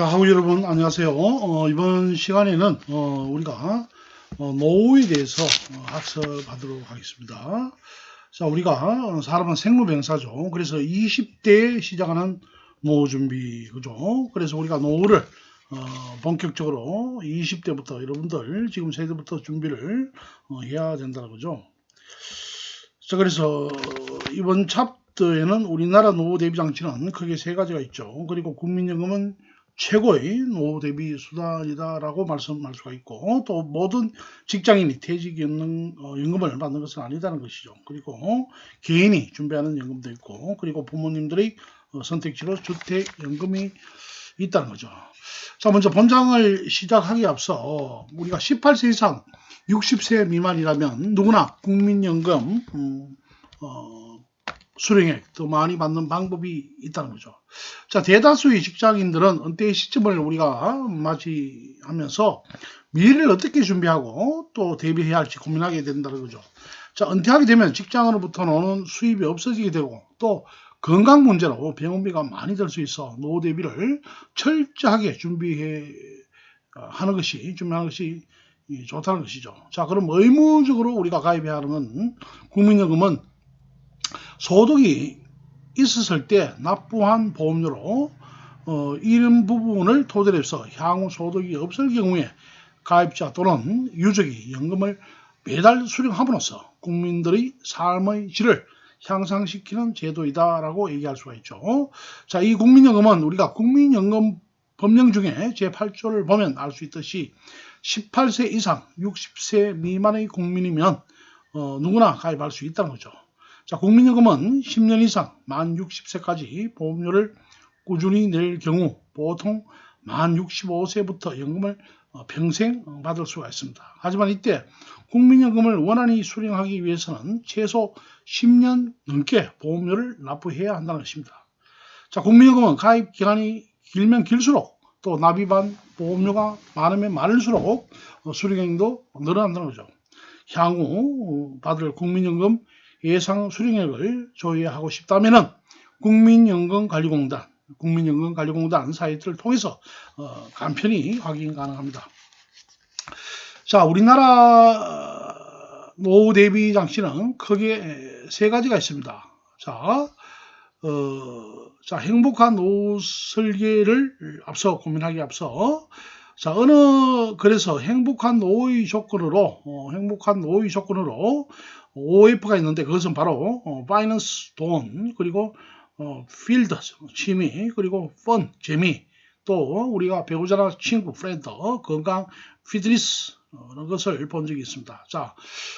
자, 학우 여러분, 안녕하세요. 이번 시간에는, 우리가, 노후에 대해서 학습하도록 하겠습니다. 자, 우리가, 사람은 생로병사죠. 그래서 20대에 시작하는 노후 준비, 그죠? 그래서 우리가 노후를, 본격적으로 20대부터 여러분들, 지금 세대부터 준비를, 해야 된다는 거죠. 자, 그래서, 이번 챕터에는 우리나라 노후 대비 장치는 크게 세 가지가 있죠. 그리고 국민연금은 최고의 노후 대비 수단이다라고 말씀할 수가 있고, 또 모든 직장인이 퇴직연금을 받는 것은 아니다는 것이죠. 그리고 개인이 준비하는 연금도 있고, 그리고 부모님들의 선택지로 주택연금이 있다는 거죠. 자, 먼저 본장을 시작하기에 앞서 우리가 18세 이상 60세 미만이라면 누구나 국민연금 수령액 더 많이 받는 방법이 있다는 거죠. 자, 대다수의 직장인들은 은퇴의 시점을 우리가 맞이하면서 미래를 어떻게 준비하고 또 대비해야 할지 고민하게 된다는 거죠. 자, 은퇴하게 되면 직장으로부터 오는 수입이 없어지게 되고 또 건강 문제로 병원비가 많이 들 수 있어 노후 대비를 철저하게 준비하는 것이 좋다는 것이죠. 자, 그럼 의무적으로 우리가 가입해야 하는 국민연금은 소득이 있었을 때 납부한 보험료로 이런 부분을 토대로 해서 향후 소득이 없을 경우에 가입자 또는 유족이 연금을 매달 수령함으로써 국민들의 삶의 질을 향상시키는 제도이다라고 얘기할 수가 있죠. 자, 이 국민연금은 우리가 국민연금 법령 중에 제8조를 보면 알 수 있듯이 18세 이상 60세 미만의 국민이면 누구나 가입할 수 있다는 거죠. 자, 국민연금은 10년 이상 만 60세까지 보험료를 꾸준히 낼 경우 보통 만 65세부터 연금을 평생 받을 수가 있습니다. 하지만 이때 국민연금을 원활히 수령하기 위해서는 최소 10년 넘게 보험료를 납부해야 한다는 것입니다. 자, 국민연금은 가입 기간이 길면 길수록 또 납입한 보험료가 많으면 많을수록 수령액도 늘어난다는 거죠. 향후 받을 국민연금 예상 수령액을 조회하고 싶다면은 국민연금관리공단 사이트를 통해서 간편히 확인 가능합니다. 자, 우리나라 노후 대비 장치는 크게 세 가지가 있습니다. 자, 행복한 노후 설계를 앞서 고민하기 앞서 그래서 행복한 노후의 조건으로 OF가 있는데 그것은 바로 파이낸스 돈, 그리고 필드 취미, 그리고 펀 재미, 또 우리가 배우자나 친구 프렌드 건강 피트니스 이런 것을 본 적이 있습니다. 자,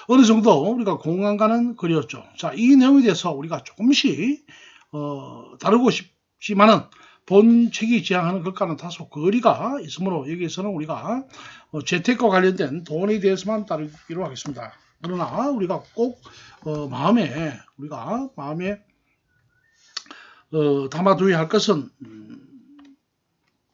어느 정도 우리가 공감가는 그렸죠. 자, 이 내용에 대해서 우리가 조금씩 다루고 싶지만은 본 책이 지향하는 것과는 다소 거리가 있으므로 여기에서는 우리가 재테크와 관련된 돈에 대해서만 다루기로 하겠습니다. 그러나 우리가 꼭 마음에 담아두어야 할 것은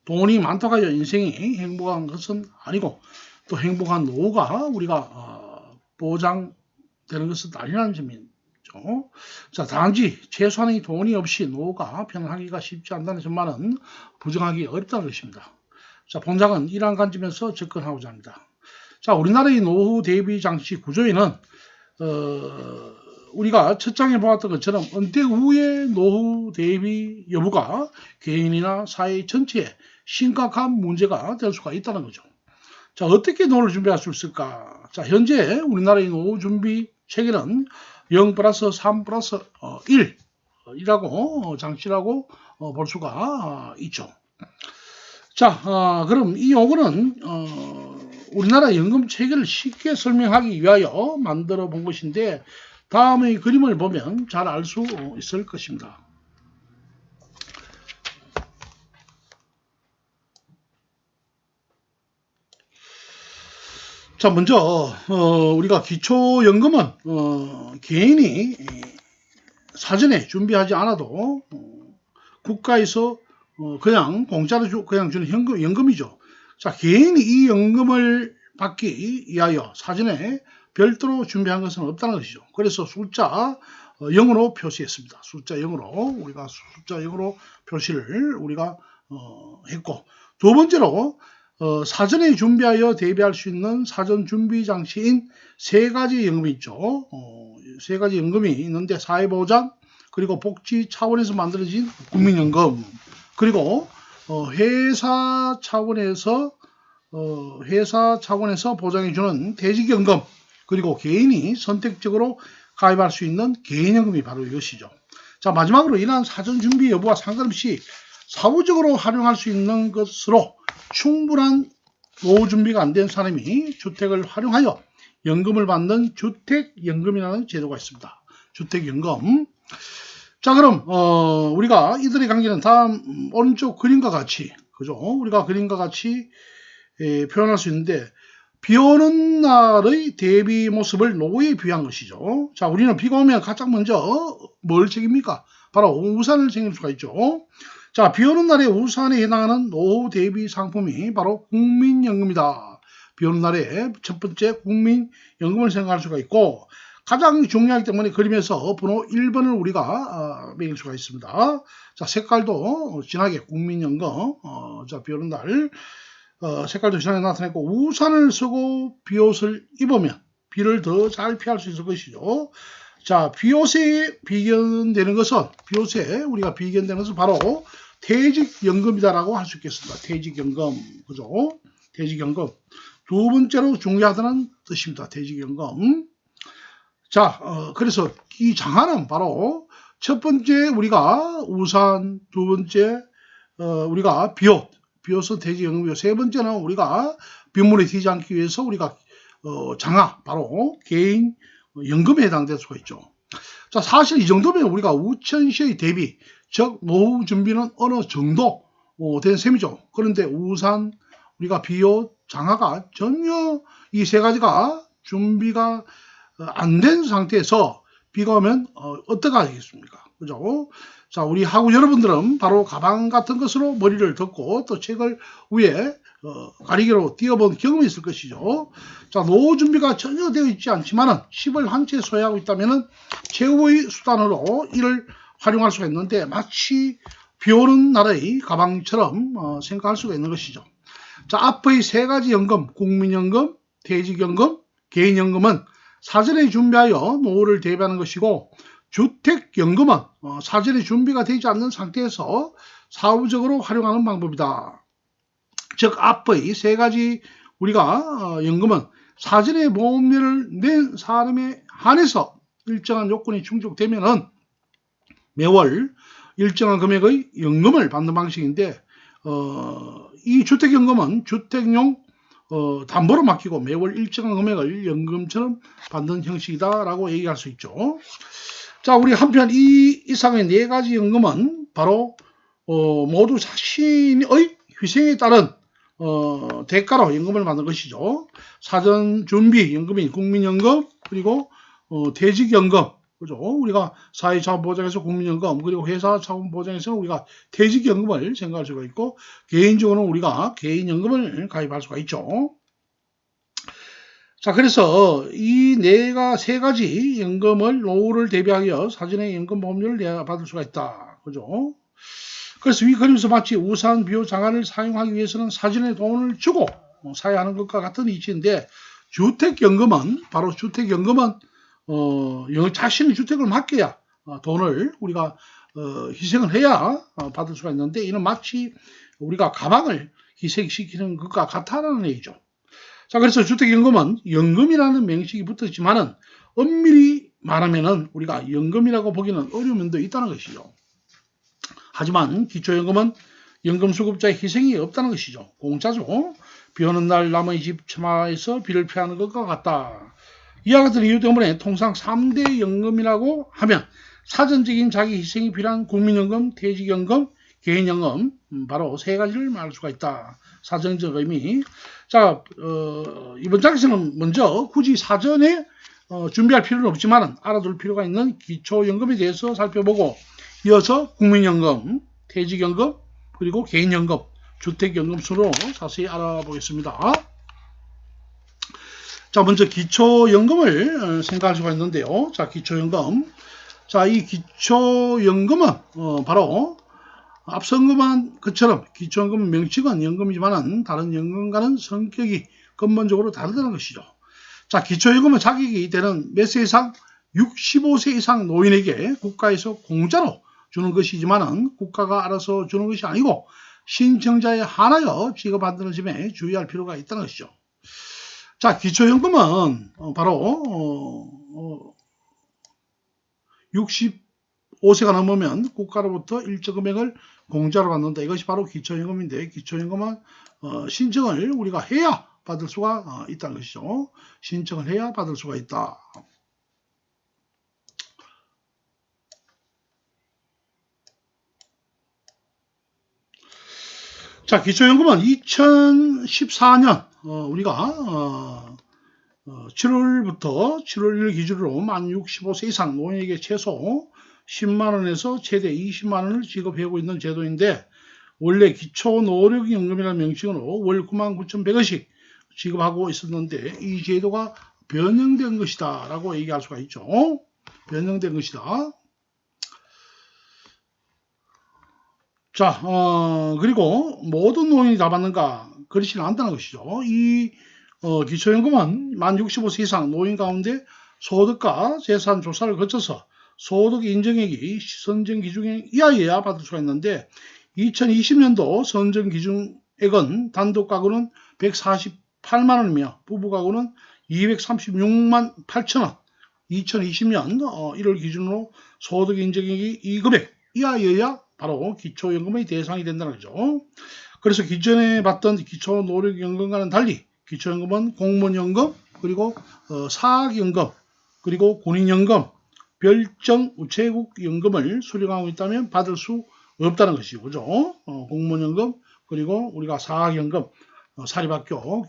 돈이 많다고 하여 인생이 행복한 것은 아니고 또 행복한 노후가 우리가 보장되는 것은 아니라는 점이죠. 자, 단지 최소한의 돈이 없이 노후가 편안하기가 쉽지 않다는 점만은 부정하기 어렵다는 것입니다. 자, 본장은 이러한 관점에서 접근하고자 합니다. 자, 우리나라의 노후 대비 장치 구조에는 우리가 첫 장에 보았던 것처럼 은퇴 후의 노후 대비 여부가 개인이나 사회 전체에 심각한 문제가 될 수가 있다는 거죠. 자, 어떻게 노후를 준비할 수 있을까? 자, 현재 우리나라의 노후 준비 체계는 0+3+1이라고 장치라고 볼 수가 있죠. 자, 그럼 이 요거는 우리나라 연금 체계를 쉽게 설명하기 위하여 만들어 본 것인데 다음의 그림을 보면 잘 알 수 있을 것입니다. 자, 먼저 우리가 기초연금은 개인이 사전에 준비하지 않아도 국가에서 그냥 공짜로 그냥 주는 연금이죠. 자, 개인이 이 연금을 받기 위하여 사전에 별도로 준비한 것은 없다는 것이죠. 그래서 숫자 0으로 표시했습니다. 숫자 0으로 표시를 우리가 했고, 두 번째로 사전에 준비하여 대비할 수 있는 사전 준비 장치인 세 가지 연금이 있죠. 세 가지 연금이 있는데 사회보장, 그리고 복지 차원에서 만들어진 국민연금, 그리고 회사 차원에서 보장해주는 퇴직연금, 그리고 개인이 선택적으로 가입할 수 있는 개인연금이 바로 이것이죠. 자, 마지막으로 이러한 사전 준비 여부와 상관없이 사후적으로 활용할 수 있는 것으로 충분한 노후 준비가 안 된 사람이 주택을 활용하여 연금을 받는 주택연금이라는 제도가 있습니다. 주택연금. 자, 그럼 우리가 이들의 관계는 다음 오른쪽 그림과 같이, 그죠? 우리가 그림과 같이 표현할 수 있는데, 비 오는 날의 대비 모습을 노후에 비유한 것이죠. 자, 우리는 비가 오면 가장 먼저 뭘 챙깁니까? 바로 우산을 챙길 수가 있죠. 자, 비 오는 날에 우산에 해당하는 노후 대비 상품이 바로 국민연금이다. 비 오는 날에 첫 번째 국민연금을 생각할 수가 있고, 가장 중요하기 때문에 그림에서 번호 1번을 우리가 매길 수가 있습니다. 자, 색깔도 진하게 국민연금, 자, 비 오는 날 색깔도 진하게 나타냈고, 우산을 쓰고 비옷을 입으면 비를 더 잘 피할 수 있을 것이죠. 자, 비옷에 비견되는 것은, 우리가 비견되는 것은 바로 퇴직연금이다라고 할 수 있겠습니다. 퇴직연금, 그죠? 퇴직연금. 두 번째로 중요하다는 뜻입니다. 퇴직연금. 자, 그래서 이 장하는 바로 첫 번째 우리가 우산, 두 번째 우리가 비옷은 퇴직연금이고, 세 번째는 우리가 빗물에 튀지 않기 위해서 우리가 장하, 바로 개인 연금에 해당될 수가 있죠. 자, 사실 이 정도면 우리가 우천시의 대비, 즉 노후 준비는 어느 정도 된 셈이죠. 그런데 우산, 우리가 비옷, 장하가 전혀 이 세 가지가 준비가 안 된 상태에서 비가 오면 어떻게 하겠습니까? 그죠? 자, 우리 학우 여러분들은 바로 가방 같은 것으로 머리를 덮고 또 책을 위에 가리개로 띄워본 경험이 있을 것이죠. 자, 노후 준비가 전혀 되어 있지 않지만은 10을 한 채 소유하고 있다면은 최후의 수단으로 이를 활용할 수가 있는데, 마치 비 오는 날의 가방처럼 생각할 수가 있는 것이죠. 자, 앞의 세 가지 연금, 국민연금, 퇴직연금, 개인연금은 사전에 준비하여 노후를 대비하는 것이고, 주택연금은 사전에 준비가 되지 않는 상태에서 사후적으로 활용하는 방법이다. 즉, 앞의 세 가지 우리가 연금은 사전에 보험료를 낸 사람에 한해서 일정한 요건이 충족되면은 매월 일정한 금액의 연금을 받는 방식인데, 이 주택연금은 주택용 담보로 맡기고 매월 일정한 금액을 연금처럼 받는 형식이다라고 얘기할 수 있죠. 자, 우리 한편 이 이상의 네 가지 연금은 바로 모두 자신의 희생에 따른 대가로 연금을 받는 것이죠. 사전 준비 연금인 국민연금, 그리고 퇴직연금, 그죠? 우리가 사회자원보장에서 국민연금, 그리고 회사자원보장에서는 우리가 퇴직연금을 생각할 수가 있고, 개인적으로는 우리가 개인연금을 가입할 수가 있죠. 자, 그래서 이 세 가지 연금을 노후를 대비하여 사전에 연금 보험료를 받을 수가 있다. 그죠? 그래서 이 그림에서 마치 우산, 비옷, 장화를 사용하기 위해서는 사전에 돈을 주고 사야 하는 것과 같은 이치인데, 주택연금은 자신의 주택을 맡겨야 돈을 우리가 희생을 해야 받을 수가 있는데, 이는 마치 우리가 가방을 희생시키는 것과 같다는 얘기죠. 자, 그래서 주택연금은 연금이라는 명식이 붙었지만은 엄밀히 말하면은 우리가 연금이라고 보기는 어려운 면도 있다는 것이죠. 하지만 기초연금은 연금수급자의 희생이 없다는 것이죠. 공짜죠. 비 오는 날 남의 집 처마에서 비를 피하는 것과 같다. 이와 같은 이유 때문에 통상 3대 연금이라고 하면 사전적인 자기 희생이 필요한 국민연금, 퇴직연금, 개인연금, 바로 세 가지를 말할 수가 있다. 사전적 의미. 자, 이번 장에서는 먼저 굳이 사전에 준비할 필요는 없지만 알아둘 필요가 있는 기초연금에 대해서 살펴보고, 이어서 국민연금, 퇴직연금, 그리고 개인연금, 주택연금 순으로 자세히 알아보겠습니다. 자, 먼저 기초연금을 생각할 수가 있는데요. 자, 기초연금. 자, 이 기초연금은 바로 앞서 언급한 것처럼 기초연금 명칭은 연금이지만 다른 연금과는 성격이 근본적으로 다르다는 것이죠. 자, 기초연금은 자격이 되는 몇 세 이상 65세 이상 노인에게 국가에서 공짜로 주는 것이지만 국가가 알아서 주는 것이 아니고 신청자에 한하여 지급한다는 점에 주의할 필요가 있다는 것이죠. 자, 기초연금은 바로 65세가 넘으면 국가로부터 일정 금액을 공짜로 받는다. 이것이 바로 기초연금인데, 기초연금은 신청을 우리가 해야 받을 수가 있다는 것이죠. 신청을 해야 받을 수가 있다. 자, 기초연금은 2014년 우리가 7월부터 7월 1일 기준으로 만 65세 이상 노인에게 최소 10만원에서 최대 20만원을 지급하고 있는 제도인데, 원래 기초노령연금이라는 명칭으로 월 99,100원씩 지급하고 있었는데 이 제도가 변형된 것이다 라고 얘기할 수가 있죠. 변형된 것이다. 자, 그리고 모든 노인이 다 받는가? 그렇지는 않다는 것이죠. 이 기초연금은 만 65세 이상 노인 가운데 소득과 재산 조사를 거쳐서 소득 인정액이 선정 기준액 이하여야 받을 수가 있는데, 2020년도 선정 기준액은 단독 가구는 148만원이며 부부 가구는 236만 8천원. 2020년 1월 기준으로 소득 인정액이 이 금액 이하여야 바로 기초연금의 대상이 된다는 거죠. 그래서 기존에 받던 기초노령연금과는 달리 기초연금은 공무원연금, 그리고 사학연금, 그리고 군인연금, 별정 우체국연금을 수령하고 있다면 받을 수 없다는 것이죠. 그죠? 공무원연금, 그리고 우리가 사학연금, 사립학교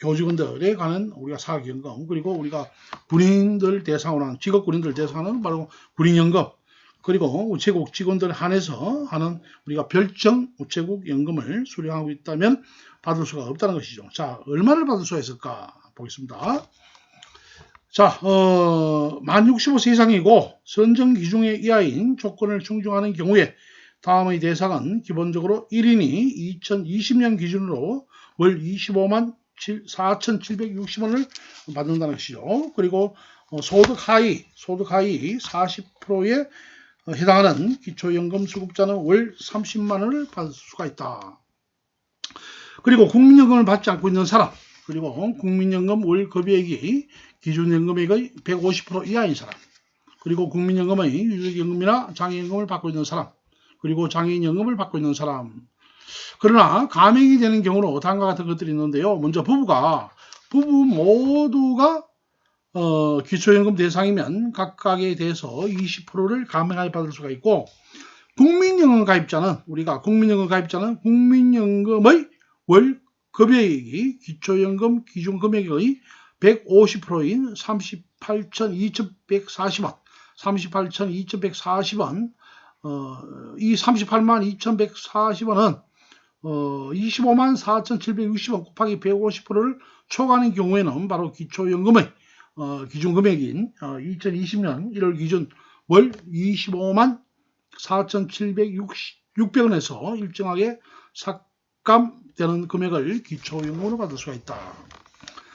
교직원들에 관한 우리가 사학연금, 그리고 우리가 군인들 대상으로 하는, 직업 군인들 대상으로 하는 바로 군인연금, 그리고 우체국 직원들 한해서 하는 우리가 별정 우체국 연금을 수령하고 있다면 받을 수가 없다는 것이죠. 자, 얼마를 받을 수가 있을까 보겠습니다. 자, 만 65세 이상이고 선정 기준액 이하인 조건을 충족하는 경우에 다음의 대상은 기본적으로 1인이 2020년 기준으로 월 25만 4,760원을 받는다는 것이죠. 그리고 소득 하위 40%에 해당하는 기초연금 수급자는 월 30만원을 받을 수가 있다. 그리고 국민연금을 받지 않고 있는 사람, 그리고 국민연금 월 급여액이 기준연금액의 150% 이하인 사람, 그리고 국민연금의 유족연금이나 장애연금을 받고 있는 사람, 그리고 장애인연금을 받고 있는 사람. 그러나 가명이 되는 경우로 다음과 같은 것들이 있는데요. 먼저 부부 모두가 기초연금 대상이면 각각에 대해서 20%를 감면하여 받을 수가 있고, 국민연금 가입자는 국민연금의 월 급여액이 기초연금 기준금액의 150%인 38,2,140원, 이 382,140원은 25만 4,760원 곱하기 150%를 초과하는 경우에는 바로 기초연금의 기준금액인 2020년 1월 기준 월 25만 4,760원에서 일정하게 삭감되는 금액을 기초연금으로 받을 수가 있다.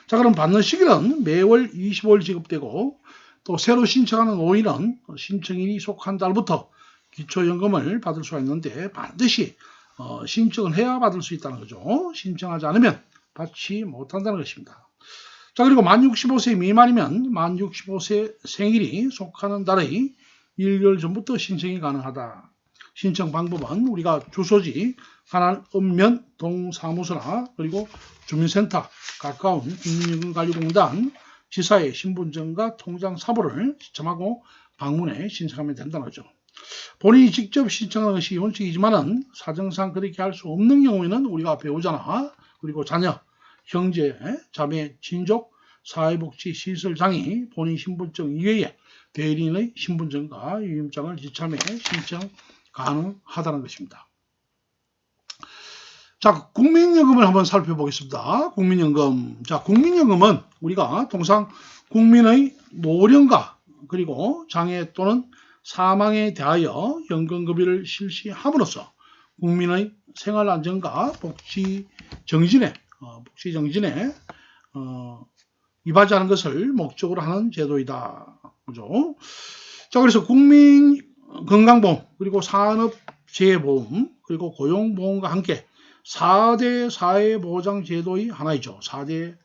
자, 그럼 받는 시기는 매월 25일 지급되고, 또 새로 신청하는 노인은 신청인이 속한 달부터 기초연금을 받을 수가 있는데 반드시 신청을 해야 받을 수 있다는 거죠. 신청하지 않으면 받지 못한다는 것입니다. 자, 그리고 만 65세 미만이면 만 65세 생일이 속하는 달의 1개월 전부터 신청이 가능하다. 신청 방법은 우리가 주소지 관할 읍면 동사무소나 그리고 주민센터, 가까운 국민연금관리공단, 지사의 신분증과 통장 사본을 시청하고 방문해 신청하면 된다는 거죠. 본인이 직접 신청하는 것이 원칙이지만은 사정상 그렇게 할 수 없는 경우에는 우리가 배우자나 그리고 자녀, 형제, 자매, 친족, 사회복지시설장이 본인 신분증 이외에 대리인의 신분증과 유임장을 지참해 신청 가능하다는 것입니다. 자, 국민연금을 한번 살펴보겠습니다. 국민연금. 자, 국민연금은 우리가 통상 국민의 노령과 그리고 장애 또는 사망에 대하여 연금급여를 실시함으로써 국민의 생활 안정과 복지 정진에 이바지하는 것을 목적으로 하는 제도이다. 그죠? 자, 그래서 국민 건강보험, 그리고 산업재해보험, 그리고 고용보험과 함께 4대 사회보장제도의 하나이죠. 4대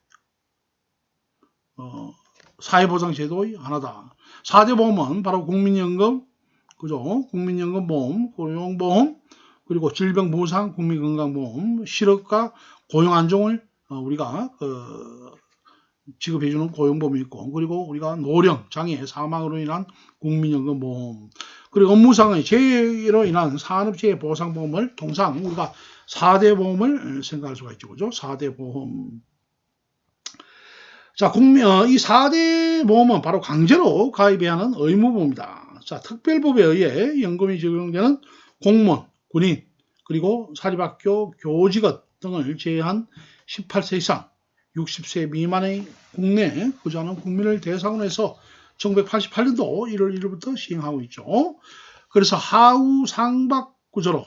사회보장제도의 하나다. 4대 보험은 바로 국민연금, 그죠? 국민연금보험, 고용보험, 그리고 질병보상, 국민건강보험, 실업과 고용안정을 우리가 지급해주는 고용보험이 있고, 그리고 우리가 노령, 장애, 사망으로 인한 국민연금보험, 그리고 업무상의 재해로 인한 산업재해 보상보험을 통상 우리가 4대 보험을 생각할 수가 있죠. 그죠? 4대 보험. 자, 이 4대 보험은 바로 강제로 가입해야 하는 의무보험이다. 자, 특별법에 의해 연금이 적용되는 공무원, 군인, 그리고 사립학교 교직원 등을 제외한 18세 이상 60세 미만의 국내 거주하는 국민을 대상으로 해서 1988년도 1월 1일부터 시행하고 있죠. 그래서 하우 상박 구조로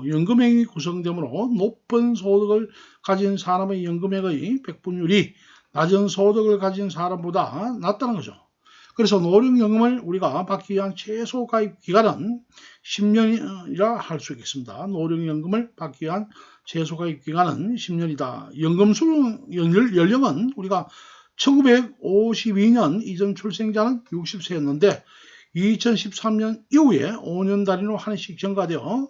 연금액이 구성되므로 높은 소득을 가진 사람의 연금액의 백분율이 낮은 소득을 가진 사람보다 낮다는 거죠. 그래서 노령연금을 우리가 받기 위한 최소 가입 기간은 10년이라 할 수 있겠습니다. 노령연금을 받기 위한 최소 가입 기간은 10년이다. 연금 수령 연령은 우리가 1952년 이전 출생자는 60세였는데 2013년 이후에 5년 단위로 하나씩 증가되어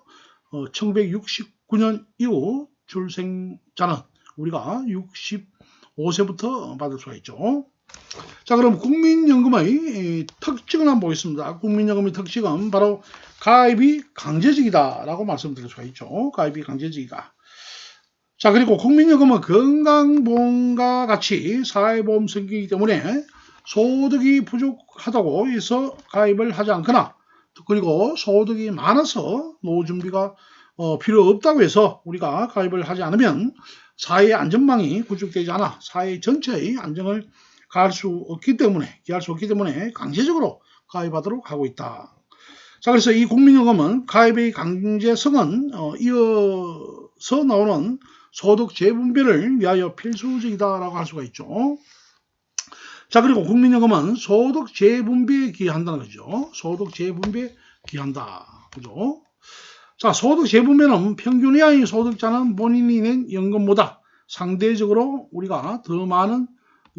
1969년 이후 출생자는 우리가 65세부터 받을 수가 있죠. 자, 그럼 국민연금의 특징을 한번 보겠습니다. 국민연금의 특징은 바로 가입이 강제적이다 라고 말씀드릴 수가 있죠. 가입이 강제적이다. 자, 그리고 국민연금은 건강보험과 같이 사회보험 성격이기 때문에 소득이 부족하다고 해서 가입을 하지 않거나, 그리고 소득이 많아서 노후준비가 필요 없다고 해서 우리가 가입을 하지 않으면 사회의 안전망이 구축되지 않아 사회 전체의 안정을 기할 수 없기 때문에 강제적으로 가입하도록 하고 있다. 자, 그래서 이 국민연금은 가입의 강제성은 이어서 나오는 소득 재분배를 위하여 필수적이다라고 할 수가 있죠. 자, 그리고 국민연금은 소득 재분배에 기한다는 거죠. 소득 재분배에 기한다. 그죠? 자, 소득 재분배는 평균 이하의 소득자는 본인이 낸 연금보다 상대적으로 우리가 더 많은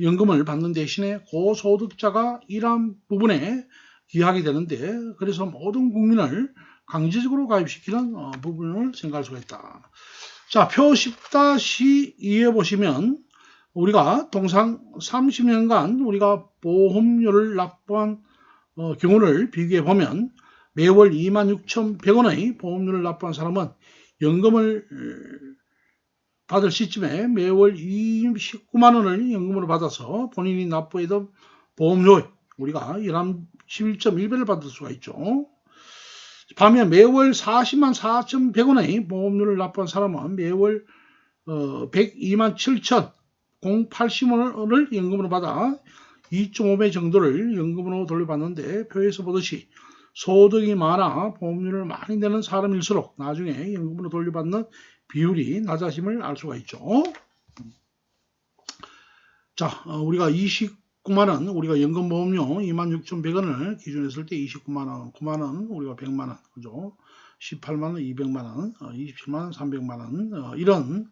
연금을 받는 대신에 고소득자가 일한 부분에 기하게 되는데, 그래서 모든 국민을 강제적으로 가입시키는 부분을 생각할 수가 있다. 자, 표 10-2에 보시면 우리가 통상 30년간 우리가 보험료를 납부한 경우를 비교해 보면 매월 26,100원의 보험료를 납부한 사람은 연금을 받을 시점에 매월 29만 원을 연금으로 받아서 본인이 납부했던 보험료 우리가 11.1배를 받을 수가 있죠. 반면 매월 40만 4,100원의 보험료를 납부한 사람은 매월 102만 7,080원을 연금으로 받아 2.5배 정도를 연금으로 돌려받는데, 표에서 보듯이 소득이 많아 보험료를 많이 내는 사람일수록 나중에 연금으로 돌려받는 비율이 낮아짐을 알 수가 있죠. 자, 우리가 29만원, 우리가 연금보험료 26,100원을 기준으로 했을 때 29만원, 9만원, 우리가 100만원, 그죠? 18만원, 200만원, 27만원, 300만원, 이런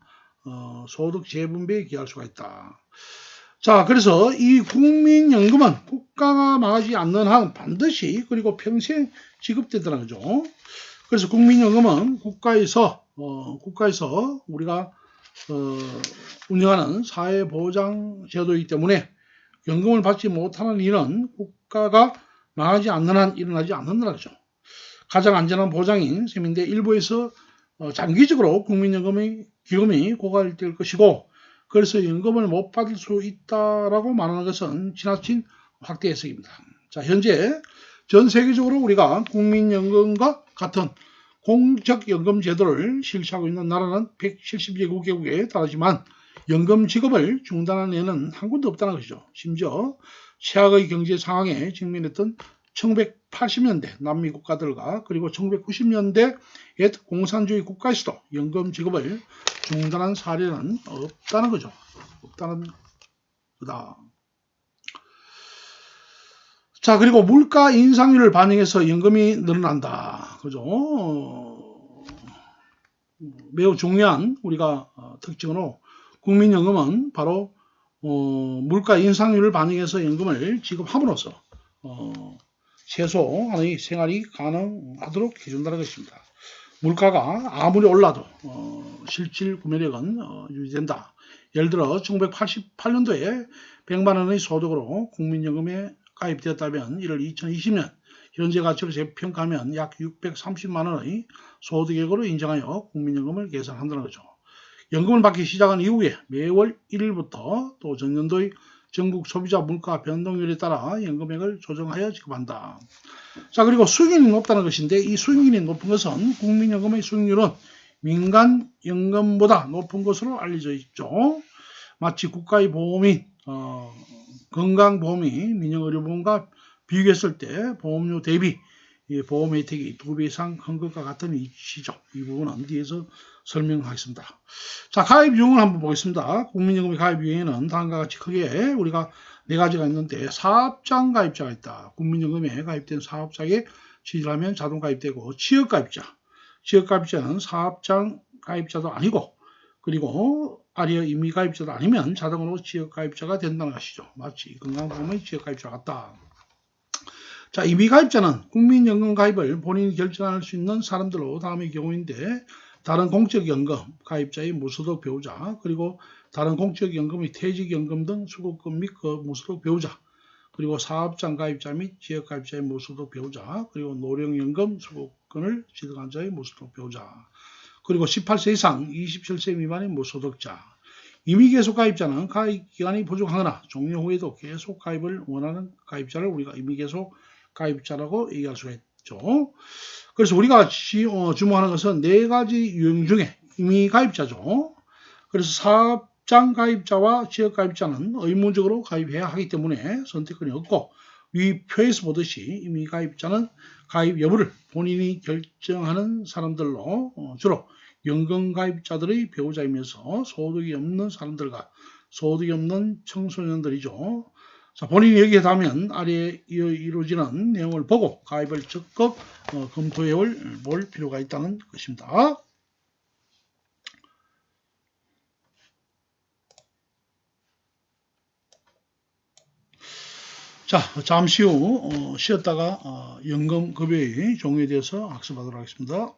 소득 재분배에 기할 수가 있다. 자, 그래서 이 국민연금은 국가가 망하지 않는 한 반드시 그리고 평생 지급되더라는 거죠. 그래서 국민연금은 국가에서 우리가 운영하는 사회보장제도이기 때문에 연금을 받지 못하는 일은 국가가 망하지 않는 한 일어나지 않는다는 거죠. 가장 안전한 보장인 셈인데, 일부에서 장기적으로 국민연금의 기금이 고갈될 것이고, 그래서 연금을 못 받을 수 있다라고 말하는 것은 지나친 확대 해석입니다. 자, 현재 전 세계적으로 우리가 국민연금과 같은 공적연금 제도를 실시하고 있는 나라는 170개국에 달하지만 연금 지급을 중단한 예는 한 군데 없다는 것이죠. 심지어 최악의 경제 상황에 직면했던 1980년대 남미 국가들과 그리고 1990년대 옛 공산주의 국가에서도 연금 지급을 중단한 사례는 없다는 거죠. 없다는 거다. 자, 그리고 물가 인상률을 반영해서 연금이 늘어난다. 그죠? 매우 중요한 우리가 특징으로 국민연금은 바로 물가 인상률을 반영해서 연금을 지급함으로써 최소한의 생활이 가능하도록 해준다는 것입니다. 물가가 아무리 올라도 실질 구매력은 유지된다. 예를 들어 1988년도에 100만 원의 소득으로 국민연금에 가입되었다면 이를 2020년 현재 가치로 재평가하면 약 630만 원의 소득액으로 인정하여 국민연금을 계산한다는 거죠. 연금을 받기 시작한 이후에 매월 1일부터 또 전년도의 전국 소비자 물가 변동률에 따라 연금액을 조정하여 지급한다. 자, 그리고 수익률이 높다는 것인데 이 수익률이 높은 것은 국민연금의 수익률은 민간연금보다 높은 것으로 알려져 있죠. 마치 국가의 보험인 건강보험이 민영의료보험과 비교했을 때 보험료 대비 보험 혜택이 2배 이상 큰 것과 같은 이치죠. 이 부분은 뒤에서 설명하겠습니다. 자, 가입 유형을 한번 보겠습니다. 국민연금의 가입 유형에는 다음과 같이 크게 우리가 4가지가 있는데 사업장 가입자가 있다. 국민연금에 가입된 사업장에 취직을 하면 자동 가입되고 취업가입자. 취업가입자는 사업장 가입자도 아니고 그리고 아리어 임의 가입자도 아니면 자동으로 취업가입자가 된다는 것이죠. 마치 건강보험의 취업가입자 같다. 자, 임의 가입자는 국민연금 가입을 본인이 결정할 수 있는 사람들로 다음의 경우인데 다른 공적연금 가입자의 무소득 배우자 그리고 다른 공적연금의 퇴직연금 등 수급금 및 그 무소득 배우자 그리고 사업장 가입자 및 지역가입자의 무소득 배우자 그리고 노령연금 수급금을 취득한 자의 무소득 배우자 그리고 18세 이상 27세 미만의 무소득자 임의 계속 가입자는 가입 기간이 부족하거나 종료 후에도 계속 가입을 원하는 가입자를 우리가 임의 계속 가입자라고 얘기할 수가 있죠. 그래서 우리가 주목하는 것은 4가지 유형 중에 임의 가입자죠. 그래서 사업장 가입자와 지역 가입자는 의무적으로 가입해야 하기 때문에 선택권이 없고 위 표에서 보듯이 임의 가입자는 가입 여부를 본인이 결정하는 사람들로 주로 연금 가입자들의 배우자이면서 소득이 없는 사람들과 소득이 없는 청소년들이죠. 자, 본인이 여기에 닿으면 아래에 이루어지는 내용을 보고 가입을 적극 검토해 볼 필요가 있다는 것입니다. 자, 잠시 후 쉬었다가 연금 급여의 종류에 대해서 학습하도록 하겠습니다.